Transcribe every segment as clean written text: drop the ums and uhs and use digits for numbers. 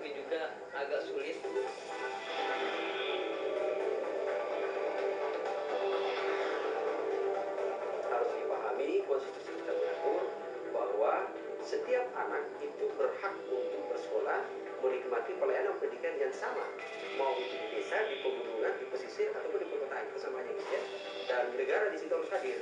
tapi juga agak sulit. Harus dipahami, konstitusi kita mengatur bahwa setiap anak itu berhak untuk bersekolah, menikmati pelayanan pendidikan yang sama, mau itu di desa, di pegunungan, di pesisir ataupun di perkotaan, kesamanya gitu ya. Dan negara di situ harus hadir.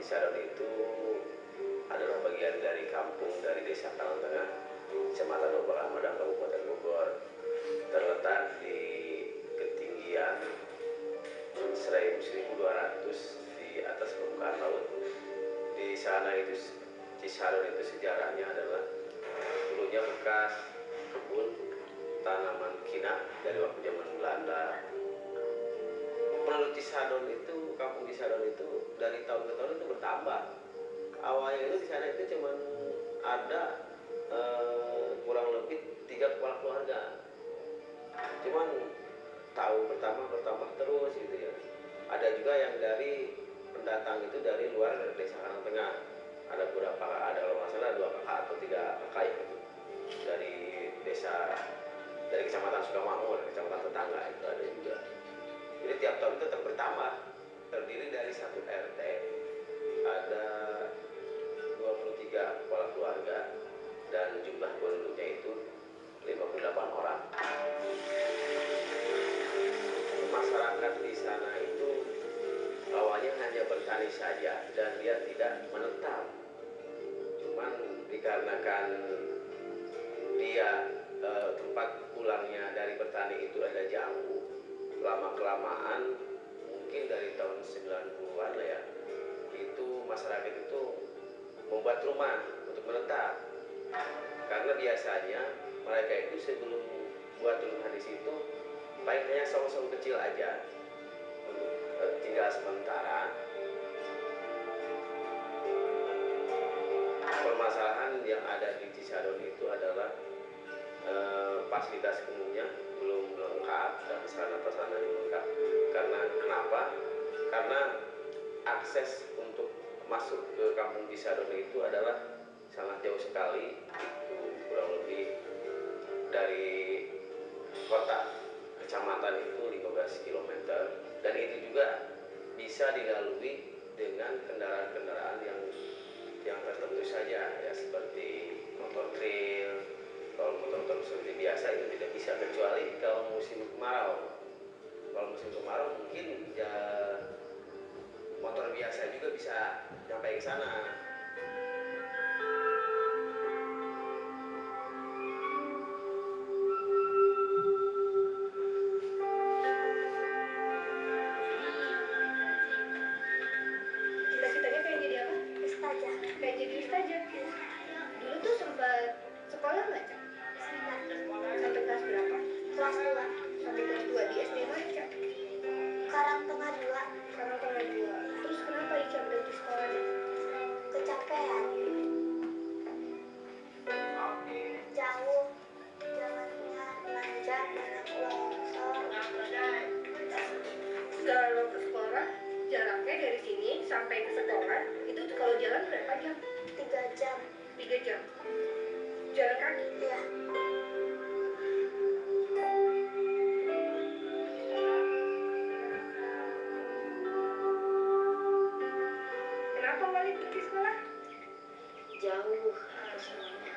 Cisadon itu adalah bagian dari kampung dari Desa Karangtengah, Kecamatan Lubuk Hamadang, Kabupaten Bogor, terletak di ketinggian 1.200 di atas permukaan laut. Di sana itu Cisadon itu sejarahnya adalah dulunya bekas kebun tanaman kina dari waktu zaman Belanda. Penduduk Cisadon itu, kampung Cisadon itu dari tahun ke tahun itu bertambah. Awalnya itu di sana itu cuman ada kurang lebih 3 kepala keluarga. Cuman tahun bertambah terus gitu ya. Ada juga yang dari pendatang itu dari luar dari Desa Karangtengah. Ada beberapa, ada kalau nggak salah 2 kakak atau 3 kakak ya, dari desa, dari Kecamatan Sukamakmur, kecamatan tetangga itu ada juga. Jadi tiap tahun itu tetap bertambah. Terdiri dari 1 RT, ada 23 kepala keluarga, dan jumlah penduduknya itu 58 orang. Masyarakat di sana itu awalnya hanya bertani saja dan dia tidak menetap. Cuman dikarenakan dia tempat pulangnya dari bertani itu ada jauh, lama-kelamaan mungkin dari tahun 90-an lah ya, itu masyarakat itu membuat rumah untuk menetap. Karena biasanya mereka itu sebelum buat rumah di situ paling hanya saung-saung kecil aja untuk tinggal sementara. Permasalahan yang ada di Cisadon itu adalah fasilitas umumnya belum lengkap dan sarana-prasarana yang lengkap. Karena kenapa? Karena akses untuk masuk ke kampung Cisadon itu adalah sangat jauh sekali. Itu kurang lebih dari kota kecamatan itu 15 km, dan itu juga bisa dilalui dengan kendaraan-kendaraan yang tertentu saja ya, seperti motor trail. Kalau motor seperti biasa itu tidak bisa, kecuali kalau musim kemarau. Kalau musim kemarau mungkin ya motor biasa juga bisa sampai ke sana. Cita-citanya pengen jadi apa? Ustazah. Pengen jadi ustazah? Dulu tuh sempat sekolah nggak, Cak? Sampai kelas berapa? Kelas 2. Sampai kelas 2 di SD mana, Cak? Karangtengah 2. Karangtengah 2. Terus kenapa Ica berhenti sekolahnya? Kecapean. Jauh. Jalannya nanjak, banyak longsor. Kalau ke sekolah, jaraknya dari sini sampai ke sekolah itu tuh kalau jalan berapa jam? 3 jam. 3 jam. Jalan kaki? Ya. Kenapa Wali berhenti sekolah? Jauh kesananya,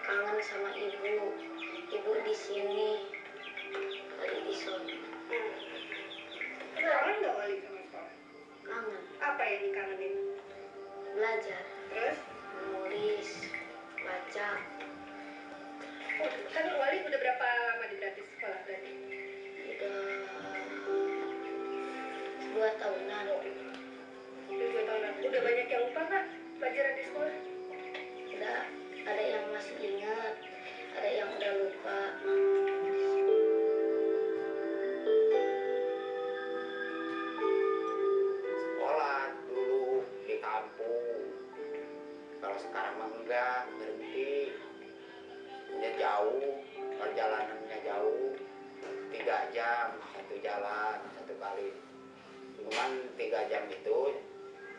kangen sama ibu di sini, kali di sana. Kangen nggak Wali sama sekolah? Kangen Apa yang dikangenin? belajar, Terus? menulis, baca. Oh, kan Wali udah berapa lama di gratis sekolah berarti? Udah 2 tahunan. Udah 2 tahun Udah banyak yang lupa nggak pelajaran di sekolah? Udah, ada yang masih ingat, ada yang udah lupa. Sekolah dulu di kampung, kalau sekarang mah enggak, berhenti. Ya jauh, perjalanannya jauh, 3 jam satu jalan satu kali. Cuman 3 jam itu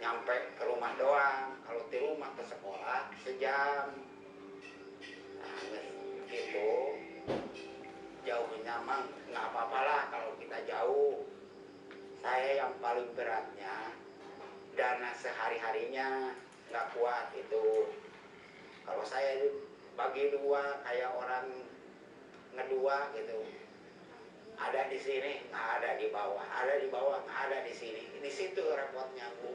nyampe ke rumah doang, kalau di rumah ke sekolah sejam. Nah gitu, jauhnya mah nggak apa-apa lah kalau kita jauh. Saya yang paling beratnya dana sehari-harinya nggak kuat itu. Kalau saya bagi dua kayak orang ngedua gitu, ada di sini nggak ada di bawah, ada di bawah nggak ada di sini. Di situ repotnya Bu.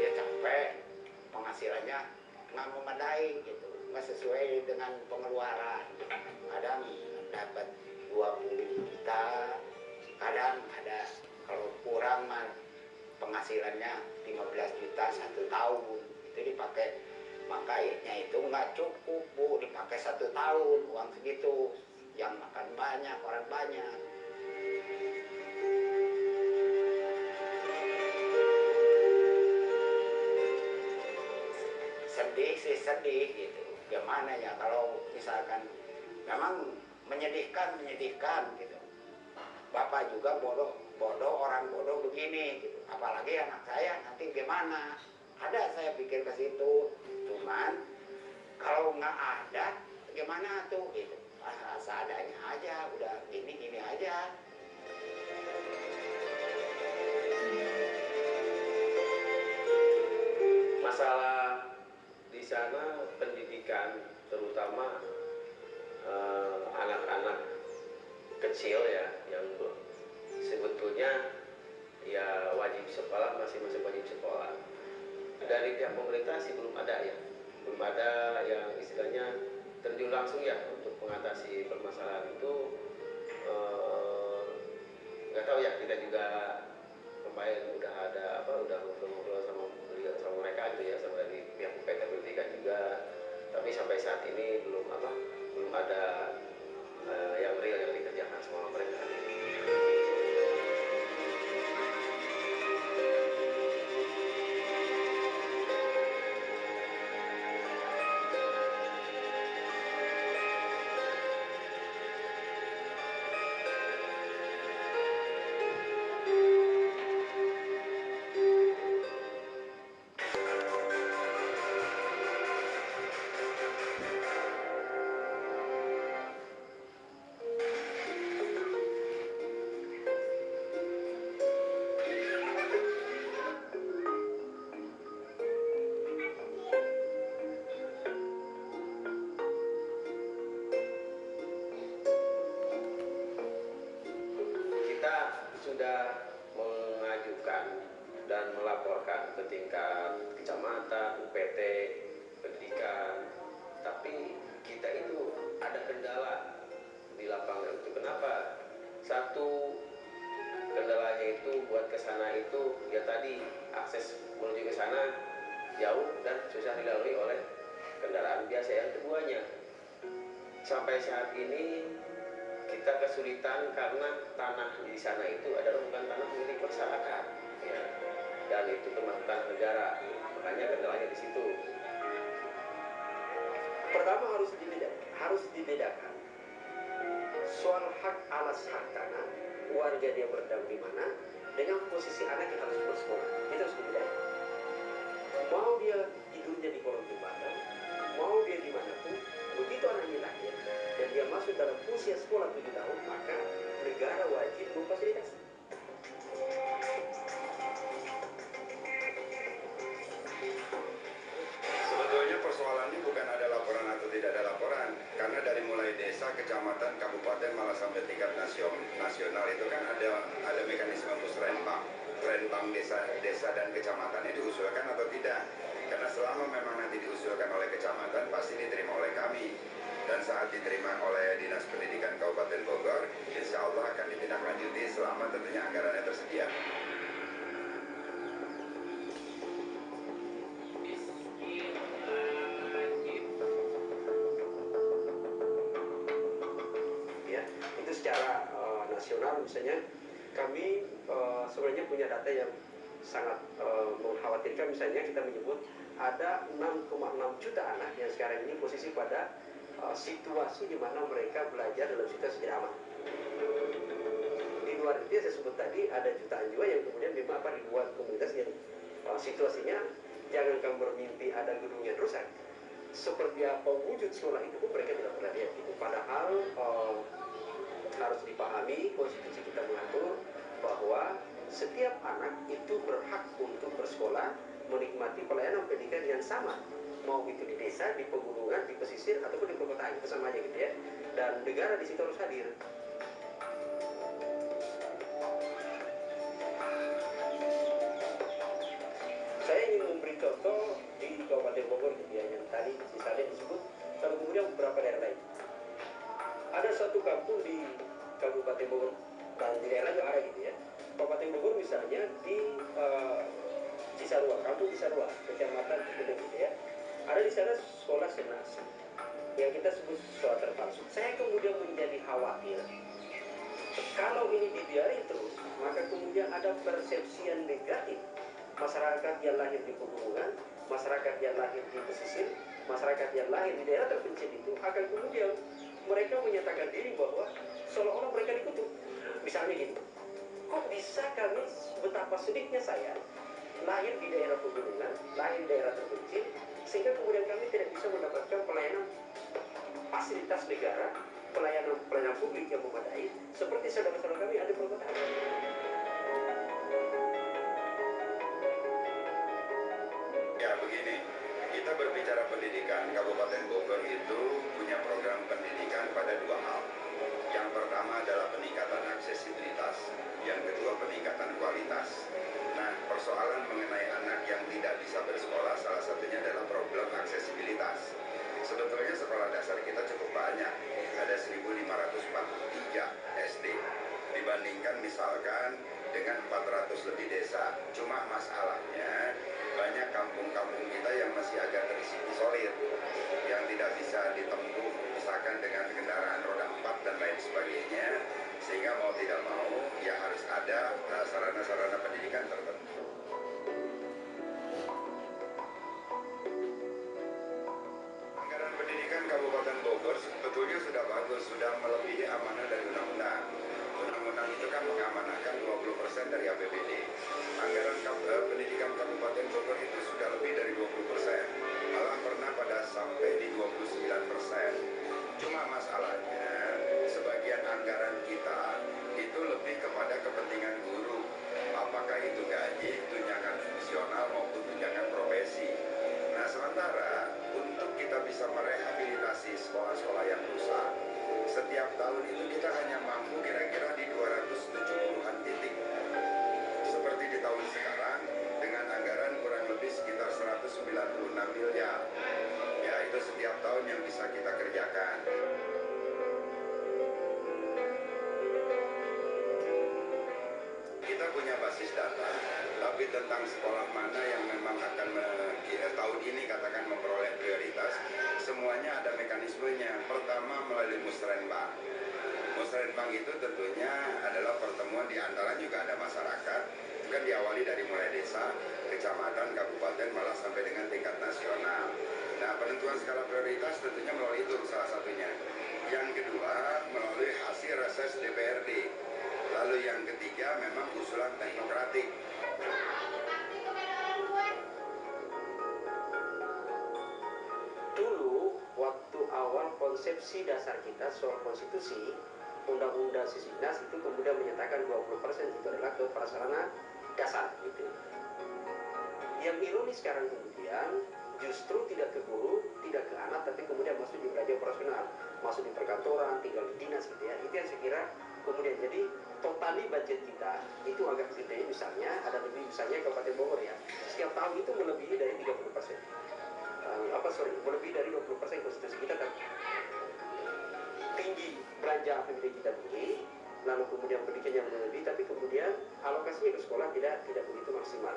Ya capek, penghasilannya nggak memadai gitu, nggak sesuai dengan pengeluaran. Kadang dapat 20 juta, kadang ada kalau kurang mah penghasilannya 15 juta 1 tahun, itu dipakai. Makanya itu nggak cukup Bu, dipakai 1 tahun uang segitu, yang makan banyak, orang banyak. Sedih sih sedih gitu, gimana ya kalau misalkan memang menyedihkan gitu. Bapak juga bodoh orang bodoh begini gitu. Apalagi anak saya nanti gimana? Ada saya pikir ke situ. Cuman kalau nggak ada gimana tuh gitu. Seadanya aja, udah gini aja. Masalah di sana pendidikan, terutama anak-anak kecil ya, yang sebetulnya ya wajib sekolah, masih wajib sekolah. Dari pihak pemerintah sih belum ada ya, belum ada yang istilahnya terjun langsung ya untuk mengatasi permasalahan itu. Nggak tahu ya, kita juga kemarin udah ada udah ngobrol-ngobrol sama mereka gitu ya, sama dari pihak UPT pendidikan juga, tapi sampai saat ini belum ada yang real yang dikerjakan sama mereka. Sudah mengajukan dan melaporkan ke tingkat kecamatan, UPT, pendidikan, tapi kita itu ada kendala di lapangan itu. Kenapa? Satu, kendalanya itu buat ke sana itu ya tadi akses menuju ke sana jauh dan susah dilalui oleh kendaraan biasa. Yang keduanya, sampai saat ini kita kesulitan karena tanah di sana itu adalah bukan tanah milik masyarakat ya, dan itu termasuk tanah negara, makanya kendalanya di situ. Pertama harus dibedakan soal hak atas hak tanah warga dia berada di mana dengan posisi anak yang harus bersekolah. Itu harus dibedakan. Mau dia tidurnya di kolong jembatan, mau dia dimanapun, begitu anaknya lahir dan dia masuk dalam usia sekolah 7 tahun, maka negara wajib memfasilitasi. Sebetulnya persoalannya bukan ada laporan atau tidak ada laporan, karena dari mulai desa, kecamatan, kabupaten, malah sampai tingkat nasional itu kan ada mekanisme untuk renbang desa dan kecamatannya diusulkan atau tidak. Karena selama memang nanti diusulkan oleh kecamatan pasti diterima oleh kami. dan saat diterima oleh Dinas Pendidikan Kabupaten Bogor, insya Allah akan ditindaklanjuti selama tentunya anggarannya tersedia. Ya, itu secara nasional misalnya kami sebenarnya punya data yang sangat mengkhawatirkan. Misalnya kita menyebut ada 6,6 juta anak yang sekarang ini posisi pada situasi di mana mereka belajar dalam situasi tidak aman. Di luar itu yang saya sebut tadi ada jutaan juga yang kemudian memang dibuat komunitas yang situasinya jangan kamu bermimpi ada gedung yang rusak. Seperti apa wujud sekolah itu pun mereka tidak pernah lihat itu. Padahal harus dipahami konstitusi kita mengatur bahwa setiap anak itu berhak untuk bersekolah, menikmati pelayanan pendidikan yang sama, mau itu di desa, di pegunungan, di pesisir ataupun di perkotaan, itu sama aja gitu ya. Dan negara di situ harus hadir. Saya ingin memberi contoh di Kabupaten Bogor gitu ya, yang tadi misalnya disebut, lalu kemudian beberapa daerah lain. Ada satu kampung di Kabupaten Bogor dan di daerah juga ada gitu ya. Kabupaten Bogor misalnya di Cisarua, kampung Cisarua, kecamatan Cipinang gitu ya. Ada di sana sekolah Senas yang kita sebut sekolah terpaksa. Saya kemudian menjadi khawatir kalau ini dibiarin terus, maka kemudian ada persepsi yang negatif. Masyarakat yang lahir di pegunungan, masyarakat yang lahir di pesisir, masyarakat yang lahir di daerah terpencil itu akan kemudian mereka menyatakan diri bahwa seolah-olah mereka dikutuk. Misalnya gini, kok bisa kami, betapa sedihnya saya lahir di daerah pegunungan, lahir di daerah terpencil, sehingga kemudian kami tidak bisa mendapatkan pelayanan fasilitas negara, pelayanan publik yang memadai, seperti saudara-saudara kami ada di perkotaan. Ya begini, kita berbicara pendidikan, Kabupaten Bogor itu punya program pendidikan pada dua hal. Yang pertama adalah peningkatan aksesibilitas, yang kedua peningkatan kualitas. Nah, persoalan mengenai anak yang tidak bisa bersekolah salah satunya adalah problem aksesibilitas. Sebetulnya sekolah dasar kita cukup banyak, ada 1.543 SD. Dibandingkan misalkan dengan 400 lebih desa. Cuma masalahnya banyak kampung-kampung kita yang masih agak terisolir, yang tidak bisa ditempuh misalkan dengan kendaraan roda 4 dan lain sebagainya, sehingga mau tidak mau ya harus ada sarana-sarana pendidikan tertentu. Anggaran pendidikan Kabupaten Bogor sebetulnya sudah bagus, sudah melebihi amanah dari undang-undang. Undang-undang itu kan mengamanahkan 20% dari APBD. Anggaran pendidikan Kabupaten Bogor itu sudah lebih dari 20%. Malah pernah pada sampai di 29%. Cuma masalahnya sebagian anggaran kita itu lebih kepada kepentingan guru. Apakah itu gaji, tunjangan fungsional maupun tunjangan profesi. Nah, sementara untuk kita bisa merehabilitasi sekolah-sekolah yang rusak, setiap tahun itu kita hanya mampu kira-kira di 270-an titik. Seperti di tahun sekarang dengan anggaran kurang lebih sekitar 196 miliar. Ya, itu setiap tahun yang bisa kita kerjakan. Kita punya basis data, tapi tentang sekolah mana yang memang akan tahun ini katakan memperoleh prioritas, semuanya ada mekanismenya. Pertama melalui musrenbang. Musrenbang itu tentunya adalah pertemuan di antara juga ada masyarakat. Itu kan diawali dari mulai desa, kecamatan, kabupaten, malah sampai dengan tingkat nasional. Nah, penentuan skala prioritas tentunya melalui itu salah satunya. Yang kedua melalui hasil reses DPRD. Lalu yang ketiga memang usulan teknokratik. Dulu waktu awal konsepsi dasar kita soal konstitusi, undang-undang Sisdiknas itu kemudian menyatakan 20% itu adalah ke prasarana dasar gitu. Yang ironis sekarang kemudian justru tidak ke guru, tidak ke anak, tapi kemudian masuk di belanja operasional, masuk di perkantoran, tinggal di dinas gitu ya. Itu yang saya kira kemudian jadi totali budget kita itu agak gede, misalnya ada lebih, misalnya Kabupaten Bogor ya, setiap tahun itu melebihi dari 30%. Melebihi dari 20% konstitusi kita kan. tinggi belanja APBD kita tinggi, lalu kemudian pendidikan yang berlebih, tapi kemudian alokasinya ke sekolah tidak begitu maksimal.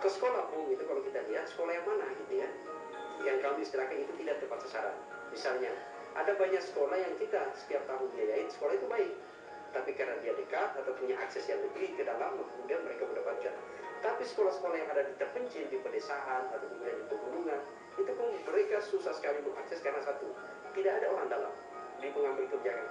Ke sekolah pun itu kalau kita lihat sekolah yang mana gitu ya, yang kami istilahkan itu tidak tepat sasaran. Misalnya ada banyak sekolah yang kita setiap tahun biayain, sekolah itu baik, tapi karena dia dekat atau punya akses yang lebih ke dalam, kemudian mereka mendapatkan. Tapi sekolah-sekolah yang ada di terpencil, di pedesaan atau kemudian di pegunungan, itu pun mereka susah sekali mengakses karena satu, tidak ada orang dalam di pengambil kebijakan.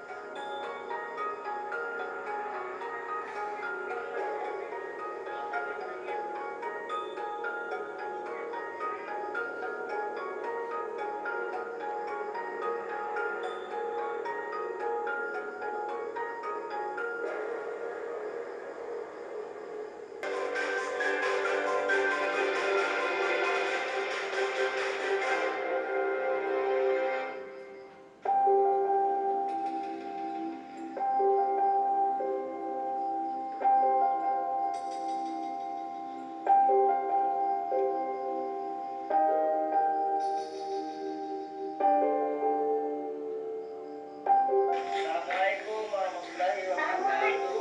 Assalamualaikum warahmatullahi wabarakatuh.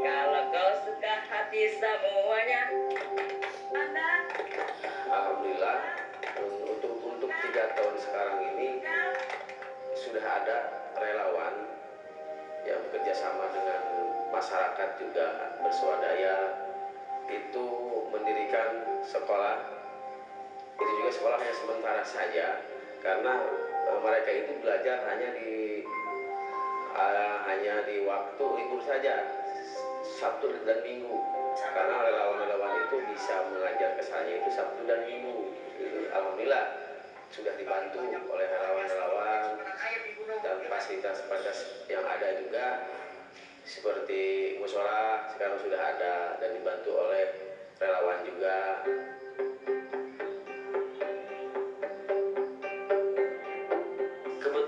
Kalau kau suka hati semuanya, Alhamdulillah untuk 3 tahun sekarang ini sudah ada relawan yang bekerja sama dengan masyarakat juga berswadaya itu mendirikan sekolah. Itu juga sekolah hanya sementara saja karena mereka itu belajar hanya di waktu libur saja, Sabtu dan Minggu, karena relawan-relawan itu bisa mengajar kesannya itu Sabtu dan Minggu. Alhamdulillah sudah dibantu oleh relawan-relawan dan fasilitas-fasilitas yang ada juga seperti mushola sekarang sudah ada dan dibantu oleh relawan juga.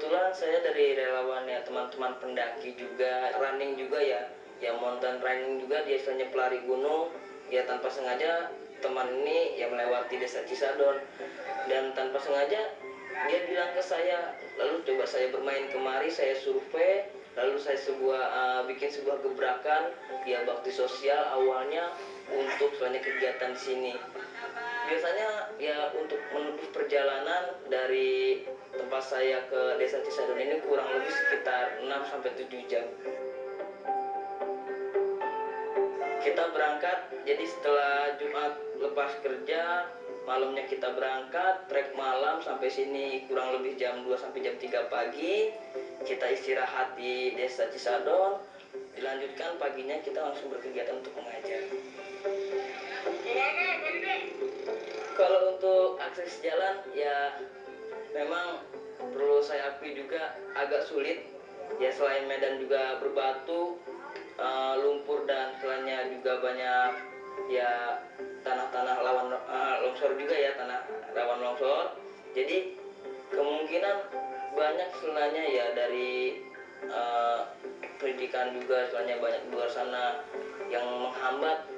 kebetulan saya dari relawan ya, teman-teman pendaki juga, running juga ya mountain running juga, dia istilahnya pelari gunung. Ya tanpa sengaja teman ini ya melewati desa Cisadon dan tanpa sengaja dia bilang ke saya, lalu coba saya bermain kemari, saya survei, lalu saya bikin sebuah gebrakan ya bakti sosial awalnya untuk selanjutnya kegiatan di sini. Biasanya ya untuk menempuh perjalanan dari tempat saya ke desa Cisadon ini kurang lebih sekitar 6-7 jam. Kita berangkat, jadi setelah Jumat lepas kerja, malamnya kita berangkat, trek malam sampai sini kurang lebih jam 2 sampai jam 3 pagi. Kita istirahat di desa Cisadon, dilanjutkan paginya kita langsung berkegiatan untuk mengajar. Kalau untuk akses jalan ya memang perlu saya akui juga agak sulit. Ya selain medan juga berbatu, lumpur dan selainnya juga banyak ya tanah-tanah longsor juga ya, tanah rawan longsor. Jadi kemungkinan banyak selainnya ya dari pendidikan juga selainnya banyak di luar sana yang menghambat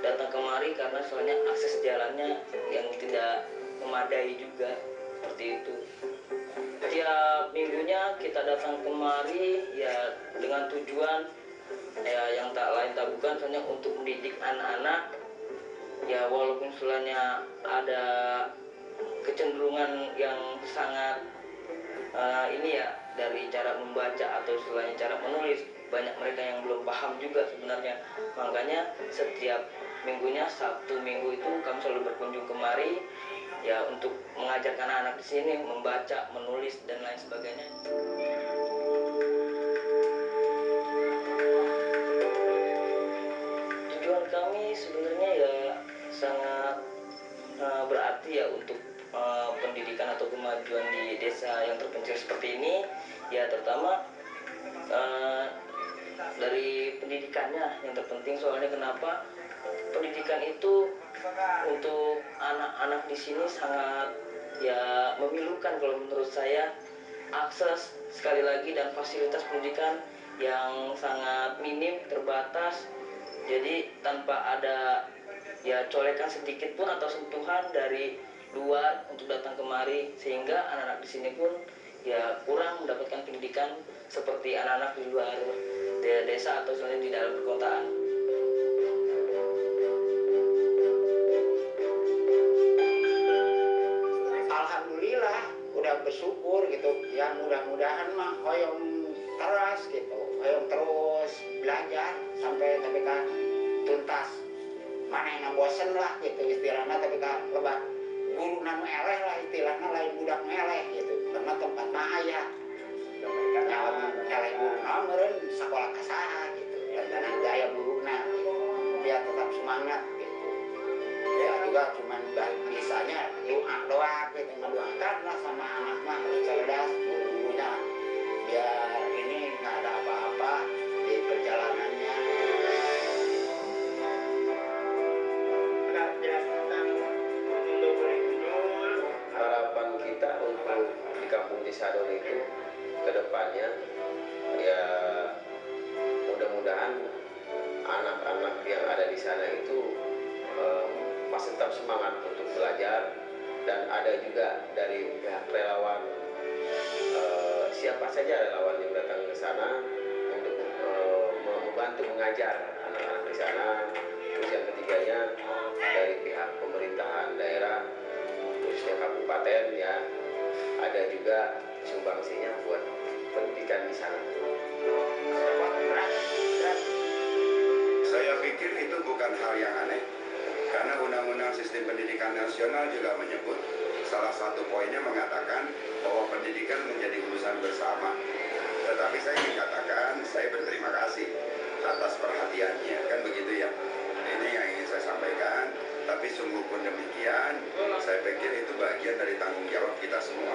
datang kemari karena soalnya akses jalannya yang tidak memadai juga seperti itu. Tiap minggunya kita datang kemari ya dengan tujuan ya yang tak lain tak bukan hanya untuk mendidik anak-anak ya, walaupun sebenarnya ada kecenderungan yang sangat ini ya dari cara membaca atau istilahnya cara menulis, banyak mereka yang belum paham juga sebenarnya. Makanya setiap minggunya Sabtu Minggu itu kami selalu berkunjung kemari ya untuk mengajarkan anak-anak di sini membaca, menulis dan lain sebagainya. Tujuan kami sebenarnya ya sangat berarti ya untuk pendidikan atau kemajuan di desa yang terpencil seperti ini ya, terutama dari pendidikannya yang terpenting. Soalnya kenapa pendidikan itu untuk anak-anak di sini sangat ya memilukan kalau menurut saya. Akses sekali lagi dan fasilitas pendidikan yang sangat minim, terbatas. Jadi tanpa ada ya colekan sedikit pun atau sentuhan dari luar untuk datang kemari, sehingga anak-anak di sini pun ya kurang mendapatkan pendidikan seperti anak-anak di luar desa atau misalnya di dalam perkotaan. Alhamdulillah udah bersyukur gitu ya, mudah-mudahan mah hoyong terus gitu, hoyong terus belajar sampai TPK tuntas, mana yang bosen lah gitu istilahnya TPK lebat guru nanu eleh lah istilahnya, lain budak eleh gitu karena tempat mah ayah nyawa eleh guru meren sekolah kasaha gitu dan gaya guruna gitu. Biar tetap semangat gitu ya, juga cuman bisanya doa doang gitu, mendoakan lah sama anak mah cerdas gurunya biar ini nggak ada apa-apa di perjalanannya. Harapan kita untuk di Kampung Cisadon itu ke depannya ya mudah-mudahan anak-anak yang ada di sana itu masih tetap semangat untuk belajar, dan ada juga dari pihak relawan, siapa saja relawan yang datang ke sana untuk membantu mengajar anak-anak di sana. Terus yang ketiganya dari pihak pemerintahan daerah khususnya kabupaten ya, ada juga sumbangsinya buat pendidikan di sana. Saya pikir itu bukan hal yang aneh, karena Undang-Undang Sistem Pendidikan Nasional juga menyebut, salah satu poinnya mengatakan bahwa pendidikan menjadi urusan bersama. Tetapi saya ingin katakan, saya berterima kasih atas perhatiannya, kan begitu ya. Ini yang ingin saya sampaikan, tapi sungguh pun demikian, saya pikir itu bagian dari tanggung jawab kita semua.